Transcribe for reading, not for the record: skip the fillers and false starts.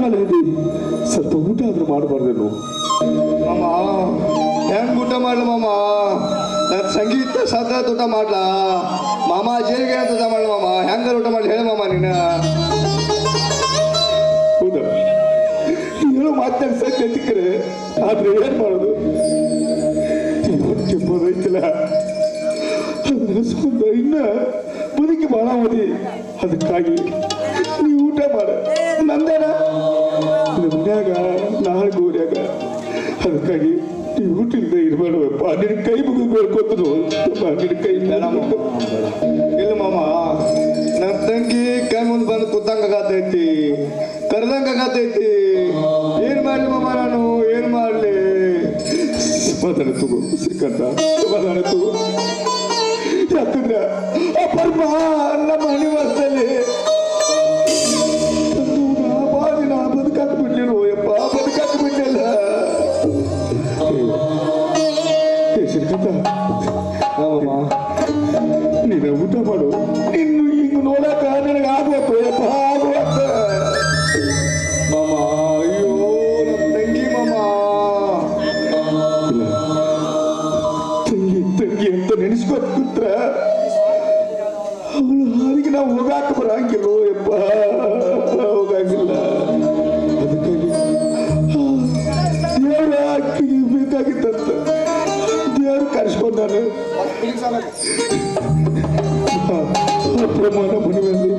ಕಾಲದಲ್ಲಿ ಸ್ವಲ್ಪ ಊಟ ಆದ್ರೂ ಮಾಡಬಾರ್ದೇನು ಮಾಮ? ಹೆಂಗ್ ಊಟ ಮಾಡ್ಲ ಮಾಮ? ನಾನು ಸಂಗೀತ ಸಾಧ್ಯ ಊಟ ಮಾಡ್ಲಾ ಮಾಮ? ಜೇರಿಗೆ ಅಂತ ಊಟ ಮಾಡ್ಲ ಮಾಮ? ಹೆಂಗಾರ ಊಟ ಮಾಡ್ಲಿ ಹೇಳ ಮಾಮ ನೀನ? ಹೌದಾ? ಏನೋ ಮಾತಾಡಿ ಸತ್ಯತಿಕ್ಕರೆ ಆದ್ರೆ ಏನ್ ಮಾಡೋದು? ಹೊಟ್ಟೆ ಬರೈತಿಲ್ಲ, ಇನ್ನ ಬದುಕಿ ಬಾಳ ಮದಿ. ಅದಕ್ಕಾಗಿ ನೀವು ಊಟ ಮಾಡ ನಂದೇನ ಮನ್ಯಾಗ ನಾಳೆ ಗೋರ್ಯಾಗ. ಅದಕ್ಕಾಗಿ ನೀವು ಊಟದಿಂದ ಇರ್ಬೇಡಪ್ಪ. ನಿನ್ನ ಕೈ ಮುಗಿದು ಬೇಡ್ಕೊತನು. ನಿನ್ನ ಕೈ ಬೇಡ ಮಾಮ, ಇಲ್ಲ ಮಾಮ. ನನ್ನ ತಂಗಿ ಕೈ ಮುಂದೆ ಬಂದು ಕೂತಂಗಾಗತೈತಿ, ಕರ್ದಂಗಾಗತೈತಿ. ಏನ್ ಮಾಡ್ಲಿ ಮಾಮ? ನಾನು ಏನ್ ಮಾಡ್ಲಿ? ಸಮಾಧಾನ ತಗೋ ಶ್ರೀಕಂಠ, ಸಮಾಧಾನ ತಗೋ. ಯಾಕಂದ್ರೆ ಅಪರ್ಮ ನಮ್ಮ ಅನಿವಾಸದಲ್ಲಿ ಬಾದಿನ ಬದುಕಾಕ ಬಿಡ್ಲಿಲ್ಲ. ಯಪ್ಪ ಬದುಕಾಕ ಬಿಡ್ಲಿಲ್ಲ. ಶ್ರೀಕಂಠ, ನೀನು ಊಟ ಮಾಡು. ಇನ್ನು ಹಿಂಗ್ ನೋಡಕ ನನಗೆ ಆಗ್ಬೇಕು ಯಪ್ಪ, ಆಗ್ಬೇಕು ಮಾಮ. ಅಯ್ಯೋ ನನ್ನ ತಂಗಿ ಮಾಮ. ತಂಗಿ ತಂಗಿ ಅಂತ ನೆನೆಸ್ಕೊತ್ ಕೂತ್ರ ಅವಳು ಹಾದಿಗೆ ನಾವು ಹೋಗಾಕ ಬರಂಗಿಲ್ಲ ಯಪ್ಪ, ಹೋಗಂಗಿಲ್ಲ. ಅದಕ್ಕಾಗಿ ದೇವ್ರ ಅಕ್ಕಿಗೆ ಬೇಕಾಗಿತ್ತಂತ ದೇವ್ರು ಕರ್ಸ್ಕೊಂಡ್ ನಾನು ಪ್ರಮಾಣ ಮನೆ ಬಂದು